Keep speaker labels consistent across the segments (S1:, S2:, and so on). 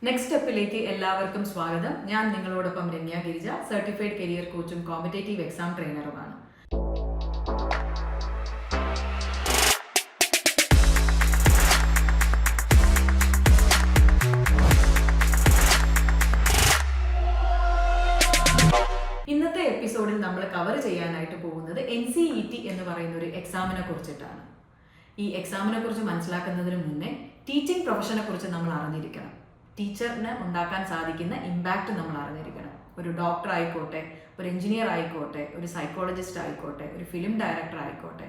S1: Next സ്റ്റെപ്പിലേക്ക് എല്ലാവർക്കും സ്വാഗതം. ഞാൻ നിങ്ങളോടൊപ്പം രമ്യ ഗിരിജ, സർട്ടിഫൈഡ് കരിയർ കോച്ചും കോമ്പറ്റേറ്റീവ് എക്സാം ട്രെയിനറുമാണ്. ഇന്നത്തെ എപ്പിസോഡിൽ നമ്മൾ കവർ ചെയ്യാനായിട്ട് പോകുന്നത് NCET എന്ന് പറയുന്ന ഒരു എക്സാമിനെ കുറിച്ചിട്ടാണ്. ഈ എക്സാമിനെ കുറിച്ച് മനസ്സിലാക്കുന്നതിന് മുന്നേ ടീച്ചിങ് പ്രൊഫഷനെ കുറിച്ച് നമ്മൾ അറിഞ്ഞിരിക്കണം. ടീച്ചറിന് ഉണ്ടാക്കാൻ സാധിക്കുന്ന ഇമ്പാക്റ്റ് നമ്മൾ അറിഞ്ഞിരിക്കണം. ഒരു ഡോക്ടർ ആയിക്കോട്ടെ, ഒരു എഞ്ചിനീയർ ആയിക്കോട്ടെ, ഒരു സൈക്കോളജിസ്റ്റ് ആയിക്കോട്ടെ, ഒരു ഫിലിം ഡയറക്ടർ ആയിക്കോട്ടെ,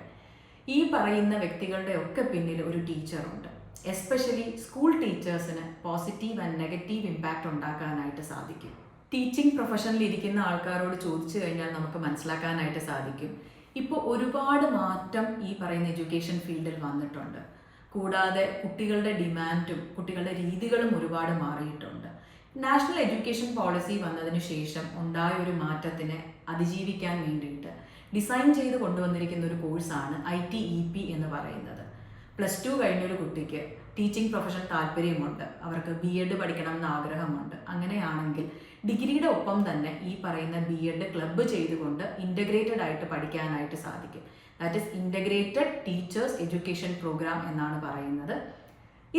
S1: ഈ പറയുന്ന വ്യക്തികളുടെ ഒക്കെ പിന്നിൽ ഒരു ടീച്ചറുണ്ട്. എസ്പെഷ്യലി സ്കൂൾ ടീച്ചേഴ്സിന് പോസിറ്റീവ് ആൻഡ് നെഗറ്റീവ് ഇമ്പാക്റ്റ് ഉണ്ടാക്കാനായിട്ട് സാധിക്കും. ടീച്ചിങ് പ്രൊഫഷനിൽ ഇരിക്കുന്ന ആൾക്കാരോട് ചോദിച്ചു കഴിഞ്ഞാൽ നമുക്ക് മനസ്സിലാക്കാനായിട്ട് സാധിക്കും, ഇപ്പോൾ ഒരുപാട് മാറ്റം ഈ പറയുന്ന എഡ്യൂക്കേഷൻ ഫീൽഡിൽ വന്നിട്ടുണ്ട്. കൂടാതെ കുട്ടികളുടെ ഡിമാൻഡും കുട്ടികളുടെ രീതികളും ഒരുപാട് മാറിയിട്ടുണ്ട്. നാഷണൽ എഡ്യൂക്കേഷൻ പോളിസി വന്നതിന് ശേഷം ഉണ്ടായ ഒരു മാറ്റത്തിനെ അതിജീവിക്കാൻ വേണ്ടിയിട്ട് ഡിസൈൻ ചെയ്ത് കൊണ്ടുവന്നിരിക്കുന്ന ഒരു കോഴ്സാണ് ITEP എന്ന് പറയുന്നത്. +2 കഴിഞ്ഞൊരു കുട്ടിക്ക് ടീച്ചിങ് പ്രൊഫഷൻ താല്പര്യമുണ്ട്, അവർക്ക് BEd പഠിക്കണം എന്ന് ആഗ്രഹമുണ്ട്. അങ്ങനെയാണെങ്കിൽ ഡിഗ്രിയുടെ ഒപ്പം തന്നെ ഈ പറയുന്ന BEd ക്ലബ്ബ് ചെയ്തുകൊണ്ട് ഇൻ്റഗ്രേറ്റഡ് ആയിട്ട് പഠിക്കാനായിട്ട് സാധിക്കും. That is integrated teachers education program എന്നാണ് പറയുന്നത്.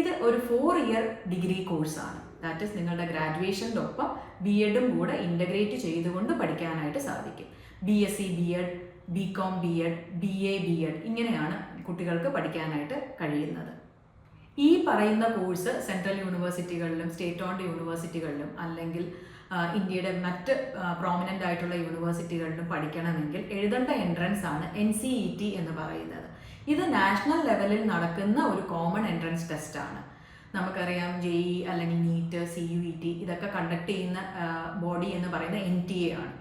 S1: ഇത് ഒരു 4 ഇയർ ഡിഗ്രി കോഴ്സാണ്. ദാറ്റ് ഈസ് നിങ്ങളുടെ ഗ്രാജുവേഷൻ്റെ ഒപ്പം BEdും കൂടെ ഇൻ്റഗ്രേറ്റ് ചെയ്തുകൊണ്ട് പഠിക്കാനായിട്ട് സാധിക്കും. BSc BEd, BCom BEd, BA BEd ഇങ്ങനെയാണ് കുട്ടികൾക്ക് പഠിക്കാനായിട്ട് കഴിയുന്നത്. ഈ പറയുന്ന കോഴ്സ് സെൻട്രൽ യൂണിവേഴ്സിറ്റികളിലും സ്റ്റേറ്റ് ഓൺഡ് യൂണിവേഴ്സിറ്റികളിലും അല്ലെങ്കിൽ ഇന്ത്യയുടെ മറ്റ് പ്രോമിനൻ്റ് ആയിട്ടുള്ള യൂണിവേഴ്സിറ്റികളിലും പഠിക്കണമെങ്കിൽ എഴുതേണ്ട എൻട്രൻസ് ആണ് NCET എന്ന് പറയുന്നത്. ഇത് നാഷണൽ ലെവലിൽ നടക്കുന്ന ഒരു കോമൺ എൻട്രൻസ് ടെസ്റ്റാണ്. നമുക്കറിയാം JEE അല്ലെങ്കിൽ നീറ്റ്, CUET ഇതൊക്കെ കണ്ടക്ട് ചെയ്യുന്ന ബോഡി എന്ന് പറയുന്ന NTA ആണ്.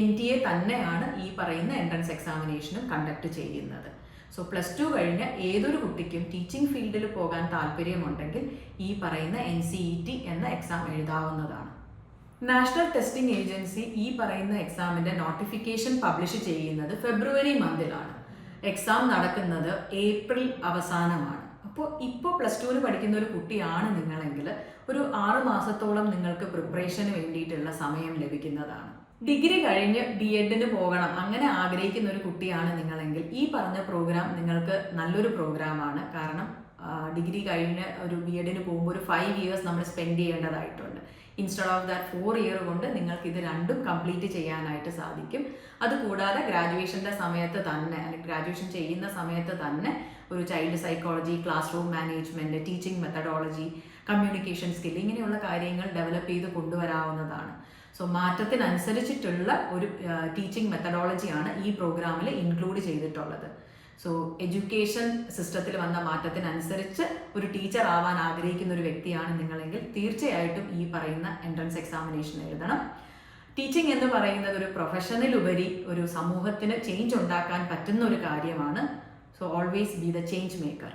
S1: NTA തന്നെയാണ് ഈ പറയുന്ന എൻട്രൻസ് എക്സാമിനേഷനും കണ്ടക്ട് ചെയ്യുന്നത്. സോ +2 കഴിഞ്ഞ ഏതൊരു കുട്ടിക്കും ടീച്ചിങ് ഫീൽഡിൽ പോകാൻ താല്പര്യമുണ്ടെങ്കിൽ ഈ പറയുന്ന NCET എന്ന എക്സാം എഴുതാവുന്നതാണ്. നാഷണൽ ടെസ്റ്റിംഗ് ഏജൻസി ഈ പറയുന്ന എക്സാമിൻ്റെ നോട്ടിഫിക്കേഷൻ പബ്ലിഷ് ചെയ്യുന്നത് ഫെബ്രുവരി മന്തിലാണ്. എക്സാം നടക്കുന്നത് ഏപ്രിൽ അവസാനമാണ്. അപ്പോൾ +2 പഠിക്കുന്ന ഒരു കുട്ടിയാണ് നിങ്ങളെങ്കിൽ ഒരു 6 മാസത്തോളം നിങ്ങൾക്ക് പ്രിപ്പറേഷന് വേണ്ടിയിട്ടുള്ള സമയം ലഭിക്കുന്നതാണ്. ഡിഗ്രി കഴിഞ്ഞ് BEdന് പോകണം അങ്ങനെ ആഗ്രഹിക്കുന്ന ഒരു കുട്ടിയാണ് നിങ്ങളെങ്കിൽ ഈ പറഞ്ഞ പ്രോഗ്രാം നിങ്ങൾക്ക് നല്ലൊരു പ്രോഗ്രാമാണ്. കാരണം ഡിഗ്രി കഴിഞ്ഞ് ഒരു BEdന് പോകുമ്പോൾ ഒരു 5 ഇയേഴ്സ് നമ്മൾ സ്പെൻഡ് ചെയ്യേണ്ടതായിട്ടുണ്ട്. ഇൻസ്റ്റെഡ് ഓഫ് ദാറ്റ് 4 ഇയർ കൊണ്ട് നിങ്ങൾക്ക് ഇത് രണ്ടും കംപ്ലീറ്റ് ചെയ്യാനായിട്ട് സാധിക്കും. അതുകൂടാതെ ഗ്രാജുവേഷൻ്റെ സമയത്ത് തന്നെ അല്ലെങ്കിൽ ഗ്രാജുവേഷൻ ചെയ്യുന്ന സമയത്ത് തന്നെ ഒരു child psychology, class room management, teaching methodology, communication skill ഇങ്ങനെയുള്ള കാര്യങ്ങൾ ഡെവലപ്പ് ചെയ്ത് കൊണ്ടുവരാവുന്നതാണ്. സോ മാറ്റത്തിനനുസരിച്ചിട്ടുള്ള ഒരു ടീച്ചിങ് മെത്തഡോളജിയാണ് ഈ പ്രോഗ്രാമിൽ ഇൻക്ലൂഡ് ചെയ്തിട്ടുള്ളത്. സോ എഡ്യൂക്കേഷൻ സിസ്റ്റത്തിൽ വന്ന മാറ്റത്തിനനുസരിച്ച് ഒരു ടീച്ചർ ആവാൻ ആഗ്രഹിക്കുന്ന ഒരു വ്യക്തിയാണ് നിങ്ങളെങ്കിൽ തീർച്ചയായിട്ടും ഈ പറയുന്ന എൻട്രൻസ് എക്സാമിനേഷൻ എഴുതണം. ടീച്ചിങ് എന്ന് പറയുന്നത് ഒരു പ്രൊഫഷനിലുപരി ഒരു സമൂഹത്തിന് ചേഞ്ച് ഉണ്ടാക്കാൻ പറ്റുന്ന ഒരു കാര്യമാണ്. So always be the change maker.